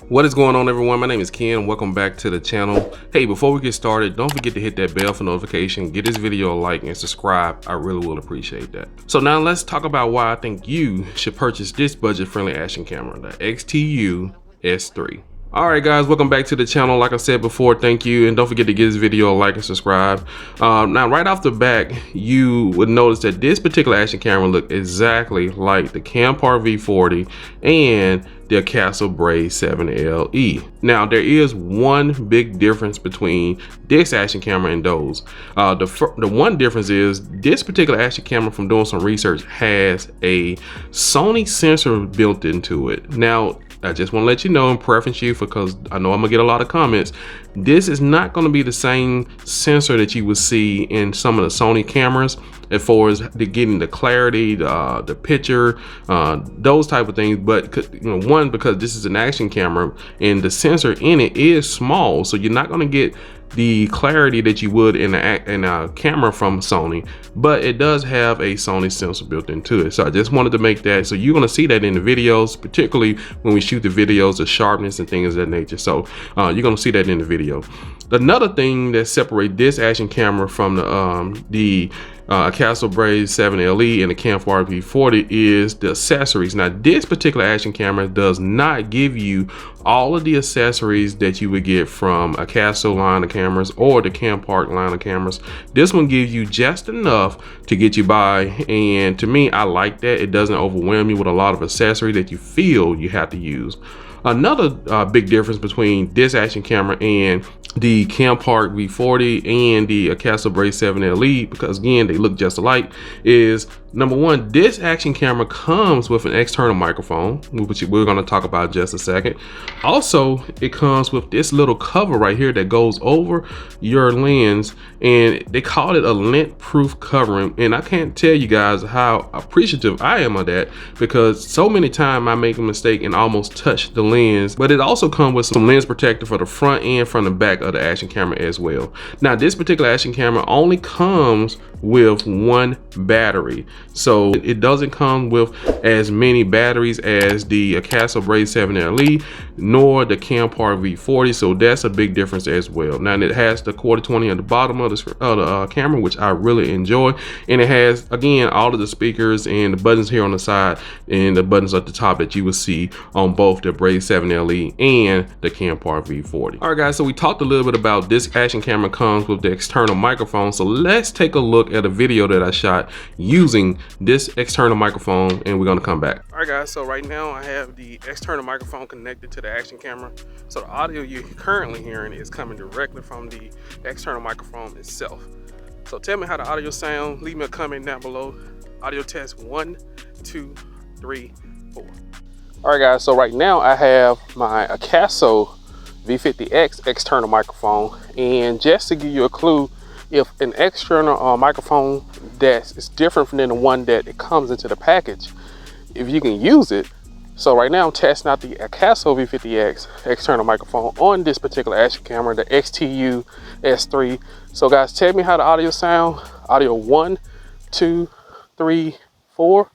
What is going on, everyone? My name is Ken. Welcome back to the channel. Hey, before we get started, don't forget to hit that bell for notification, get this video a like, and subscribe. I really will appreciate that. So now let's talk about why I think you should purchase this budget-friendly action camera, the XTU S3. Alright guys, welcome back to the channel. Like I said before, thank you, and don't forget to give this video a like and subscribe. Now right off the bat, you would notice that this particular action camera looked exactly like the Campark V40 and the Akaso Braze 7LE. Now there is one big difference between this action camera and those. The one difference is this particular action camera, from doing some research, has a Sony sensor built into it. Now I just want to let you know and preference you, because I know I'm gonna get a lot of comments. This is not going to be the same sensor that you would see in some of the Sony cameras, as far as getting the clarity, the picture, those type of things. But you know, one, because this is an action camera and the sensor in it is small, so you're not going to get the clarity that you would in a camera from Sony, but it does have a Sony sensor built into it. So I just wanted to make that, so you're going to see that in the videos, particularly when we shoot the videos, the sharpness and things of that nature. So you're going to see that in the video. Another thing that separates this action camera from the Akaso Braze 7LE and the Campark V40 is the accessories. Now this particular action camera does not give you all of the accessories that you would get from a Akaso line of cameras or the Campark line of cameras. This one gives you just enough to get you by, and to me, I like that. It doesn't overwhelm you with a lot of accessories that you feel you have to use. Another big difference between this action camera and the Campark V40 and the Akaso Braze 7LE, because again they look just alike, is number one, this action camera comes with an external microphone, which we're going to talk about in just a second. Also, it comes with this little cover right here that goes over your lens, and they call it a lint-proof covering. And I can't tell you guys how appreciative I am of that, because so many times I make a mistake and almost touch the lens. But it also comes with some lens protector for the front and from the back of the action camera as well. Now this particular action camera only comes with one battery, so it doesn't come with as many batteries as the Akaso Braze 7LE nor the Campark V40, so that's a big difference as well. Now it has the quarter 20 at the bottom of the camera, which I really enjoy, and it has, again, all of the speakers and the buttons here on the side and the buttons at the top that you will see on both the Braze 7LE and the Campark V40. All right guys, so we talked a little bit about this action camera comes with the external microphone, so let's take a look at a video that I shot using this external microphone, and we're going to come back. All right guys, so right now I have the external microphone connected to the action camera, so the audio you're currently hearing is coming directly from the external microphone itself. So tell me how the audio sounds. Leave me a comment down below. Audio test 1, 2, 3, 4. All right guys, so right now I have my Akaso V50X external microphone, and just to give you a clue, if an external microphone that is different than the one that it comes into the package, if you can use it. So right now I'm testing out the Akaso V50X external microphone on this particular action camera, the XTU S3. So guys, tell me how the audio sound. Audio 1, 2, 3, 4.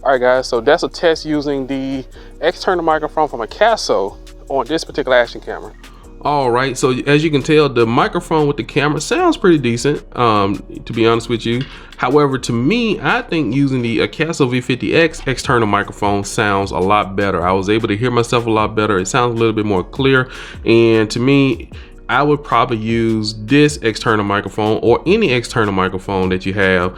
All right guys, so that's a test using the external microphone from Akaso on this particular action camera. All right, so as you can tell, the microphone with the camera sounds pretty decent, to be honest with you. However, to me, I think using the Akaso V50X external microphone sounds a lot better. I was able to hear myself a lot better. It sounds a little bit more clear, and to me, I would probably use this external microphone or any external microphone that you have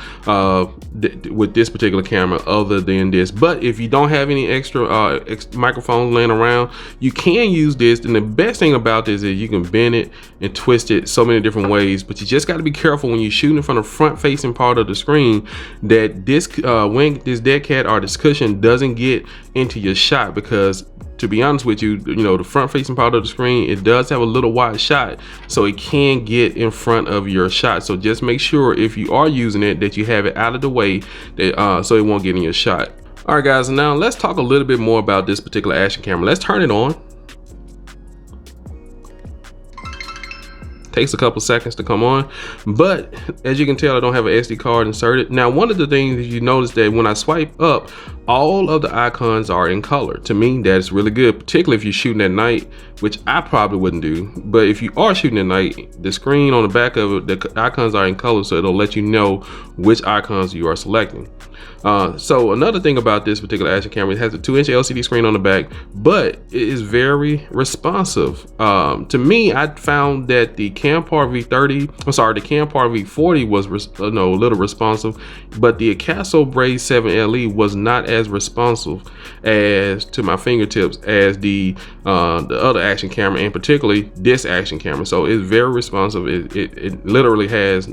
with this particular camera other than this. But if you don't have any extra microphones laying around, you can use this. And the best thing about this is you can bend it and twist it so many different ways, but you just got to be careful when you're shooting from the front facing part of the screen that this this dead cat or this cushion doesn't get into your shot, because to be honest with you, the front facing part of the screen, it does have a little wide shot, so it can get in front of your shot. So just make sure if you are using it that you have it out of the way, that so it won't get in your shot. All right guys, now let's talk a little bit more about this particular action camera. Let's turn it on. Takes a couple seconds to come on, but as you can tell, I don't have an SD card inserted. Now, one of the things that you notice that when I swipe up all of the icons are in color. To me, that's really good, particularly if you're shooting at night, which I probably wouldn't do. But if you are shooting at night, the screen on the back of it, the icons are in color, so it'll let you know which icons you are selecting. So another thing about this particular action camera, it has a 2-inch LCD screen on the back, but it is very responsive. To me, I found that the Campark V40 was a little responsive, but the Akaso Braze 7 LE was not as responsive as to my fingertips as the other action camera, and particularly this action camera. So it's very responsive. It literally has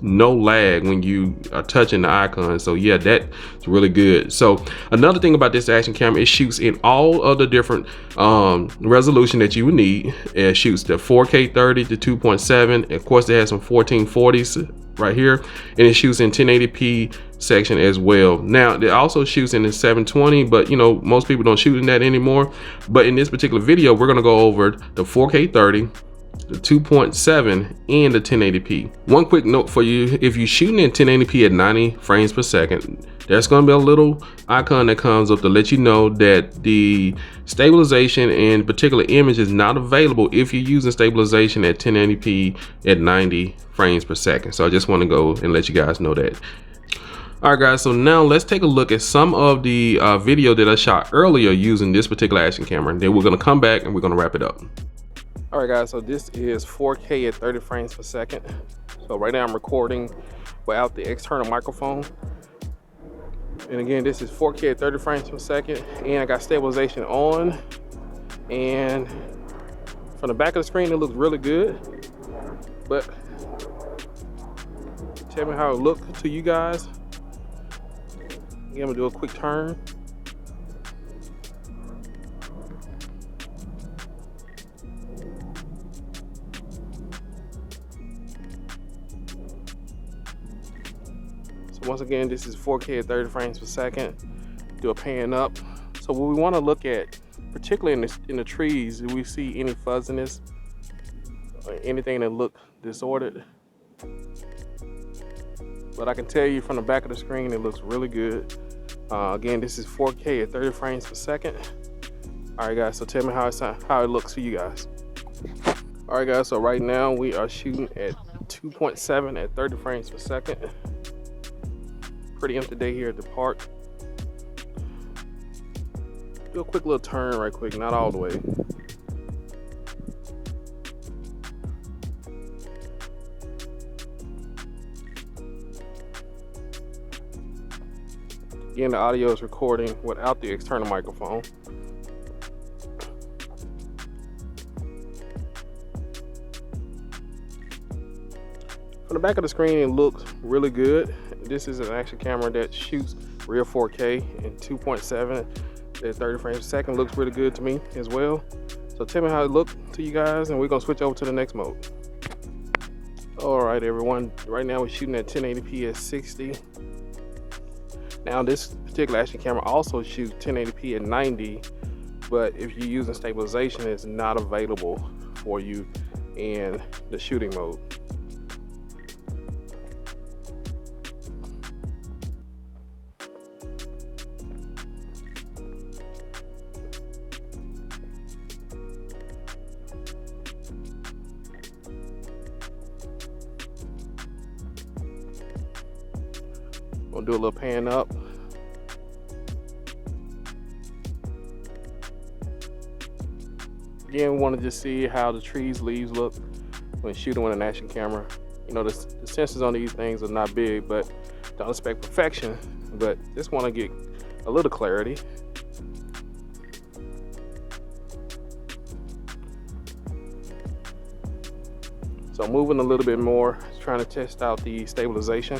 no lag when you are touching the icon. So yeah, that's really good. So another thing about this action camera, it shoots in all of the different resolution that you would need. It shoots the 4K 30 to 2.7. Of course, it has some 1440s right here, and it shoots in 1080p section as well. Now it also shoots in the 720, but you know, most people don't shoot in that anymore. But in this particular video, we're going to go over the 4K 30, the 2.7, and the 1080p. One quick note for you: if you're shooting in 1080p at 90 frames per second, there's going to be a little icon that comes up to let you know that the stabilization and particular image is not available if you're using stabilization at 1080p at 90 frames per second. So I just want to go and let you guys know that. All right, guys, so now let's take a look at some of the video that I shot earlier using this particular action camera, and then we're going to come back and we're going to wrap it up. All right, guys, so this is 4K at 30 frames per second. So right now I'm recording without the external microphone. And again, this is 4K at 30 frames per second, and I got stabilization on. And from the back of the screen, it looks really good. But tell me how it looks to you guys. Again, I'm gonna do a quick turn. Once again, this is 4K at 30 frames per second. Do a pan up. So what we want to look at, particularly in the trees, do we see any fuzziness or anything that look disordered? But I can tell you from the back of the screen, it looks really good. Again, this is 4K at 30 frames per second. All right, guys, so tell me how it looks to you guys. All right, guys, so right now we are shooting at 2.7 at 30 frames per second. Pretty empty day here at the park. Do a quick little turn right quick, not all the way. Again, the audio is recording without the external microphone. From the back of the screen, it looks really good. This is an action camera that shoots real 4K and 2.7 at 30 frames per second. Looks really good to me as well. So tell me how it looks to you guys, and we're gonna switch over to the next mode. All right, everyone. Right now we're shooting at 1080p at 60. Now this particular action camera also shoots 1080p at 90, but if you're using stabilization, it's not available for you in the shooting mode. We'll do a little pan up. Again, we want to just see how the trees, leaves look when shooting with an action camera. You know, the sensors on these things are not big, but don't expect perfection, but just want to get a little clarity. So moving a little bit more, trying to test out the stabilization.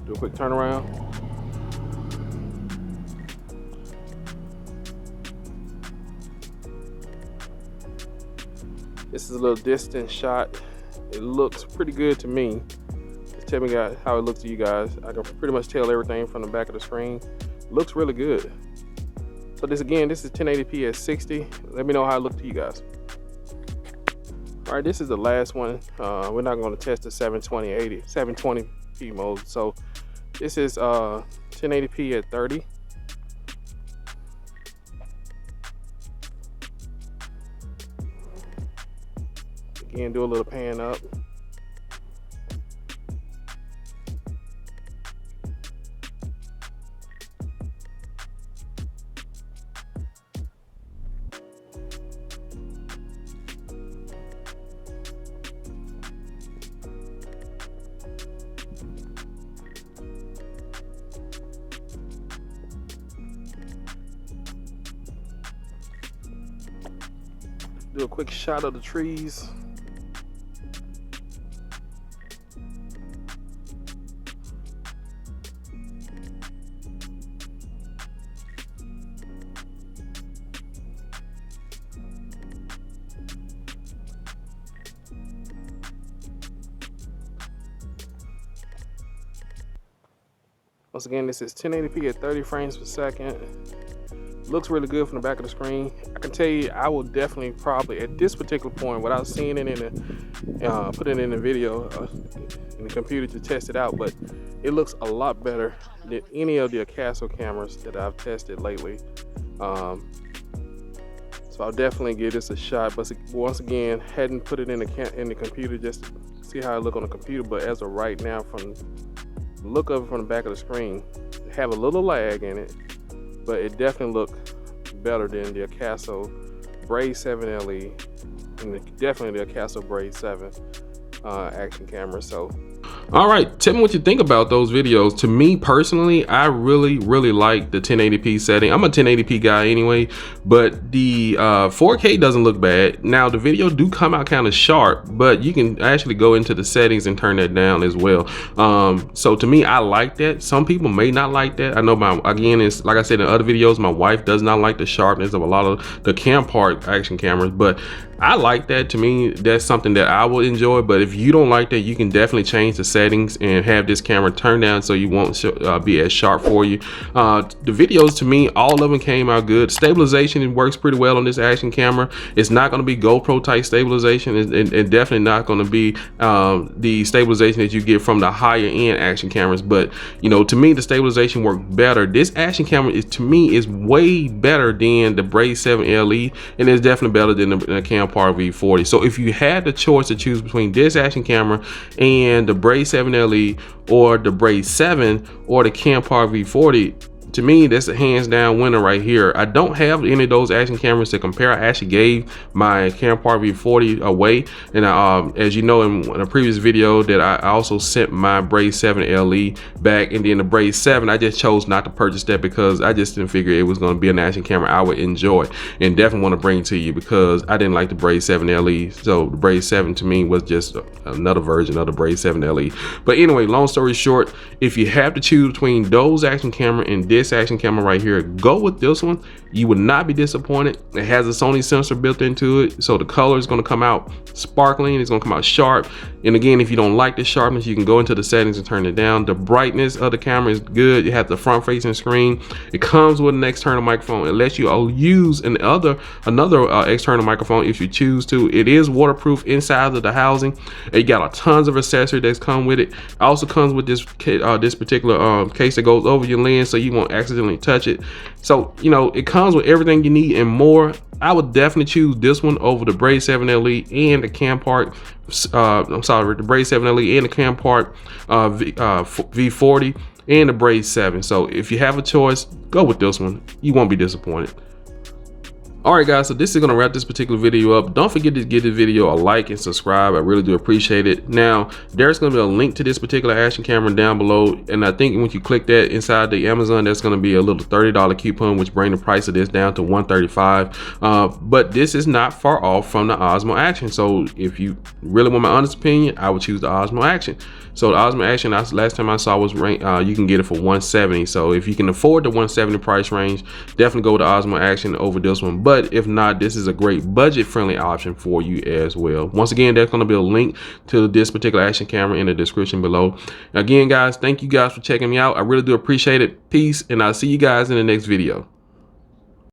Do a quick turnaround. This is a little distant shot. It looks pretty good to me. Just tell me guys how it looks to you guys. I can pretty much tell everything from the back of the screen. It looks really good. So this is 1080p at 60. Let me know how it looks to you guys. All right, this is the last one. We're not going to test the 720p mode. So this is 1080p at 30. Again, do a little pan up. Do a quick shot of the trees. Once again, this is 1080p at 30 frames per second. Looks really good from the back of the screen. I can tell you, I will definitely probably at this particular point, without seeing it in the put it in the video in the computer to test it out, but it looks a lot better than any of the Akaso cameras that I've tested lately. So I'll definitely give this a shot. But once again, hadn't put it in the computer just to see how it look on the computer. But as of right now, from the look of it from the back of the screen, have a little lag in it, but it definitely looked better than the Akaso Braze 7 LE and definitely the Akaso Braze 7 action camera. So all right, tell me what you think about those videos. To me personally, I really like the 1080p setting. I'm a 1080p guy anyway, but the 4K doesn't look bad. Now the video do come out kind of sharp, but you can actually go into the settings and turn that down as well. So to me, I like that. Some people may not like that. I know again, it's like I said in other videos, my wife does not like the sharpness of a lot of the Campark action cameras, but I like that. To me, that's something that I will enjoy. But if you don't like that, you can definitely change the settings and have this camera turned down so you won't be as sharp for you. The videos, to me, all of them came out good. Stabilization, it works pretty well on this action camera. It's not going to be GoPro type stabilization, and definitely not going to be the stabilization that you get from the higher end action cameras. But you know, to me, the stabilization worked better. This action camera is, to me, is way better than the Braze 7 LE, and it's definitely better than the Campark V40. So if you had the choice to choose between this action camera and the Braze 7 LE or the Braze 7 or the Campark V40, to me, that's a hands down winner right here. I don't have any of those action cameras to compare. I actually gave my Campark V40 away, and as you know in a previous video, that I also sent my Braze 7 LE back, and then the Braze 7, I just chose not to purchase that because I just didn't figure it was going to be an action camera I would enjoy and definitely want to bring to you, because I didn't like the Braze 7 LE. So the Braze 7 to me was just another version of the Braze 7 LE. But anyway, long story short, if you have to choose between those action camera and this action camera right here, go with this one. You would not be disappointed. It has a Sony sensor built into it, so the color is going to come out sparkling, it's going to come out sharp. And again, if you don't like the sharpness, you can go into the settings and turn it down. The brightness of the camera is good. You have the front facing screen. It comes with an external microphone. It lets you use another external microphone if you choose to. It is waterproof inside of the housing. It got tons of accessories that's come with it. It also comes with this particular case that goes over your lens, so you won't accidentally touch it. So you know, it comes with everything you need and more. I would definitely choose this one over the Braze 7 LE and the Campark. The Braze 7 LE and the Campark V40 and the Braze 7. So if you have a choice, go with this one. You won't be disappointed. All right, guys, so this is going to wrap this particular video up. Don't forget to give this video a like and subscribe. I really do appreciate it. Now, there's going to be a link to this particular action camera down below, and I think when you click that inside the Amazon, there's going to be a little $30 coupon, which bring the price of this down to $135. But this is not far off from the Osmo Action. So if you really want my honest opinion, I would choose the Osmo Action. So the Osmo Action, last time I saw was you can get it for $170. So if you can afford the $170 price range, definitely go with the Osmo Action over this one. But if not, this is a great budget-friendly option for you as well. Once again, there's going to be a link to this particular action camera in the description below. Again, guys, thank you guys for checking me out. I really do appreciate it. Peace, and I'll see you guys in the next video.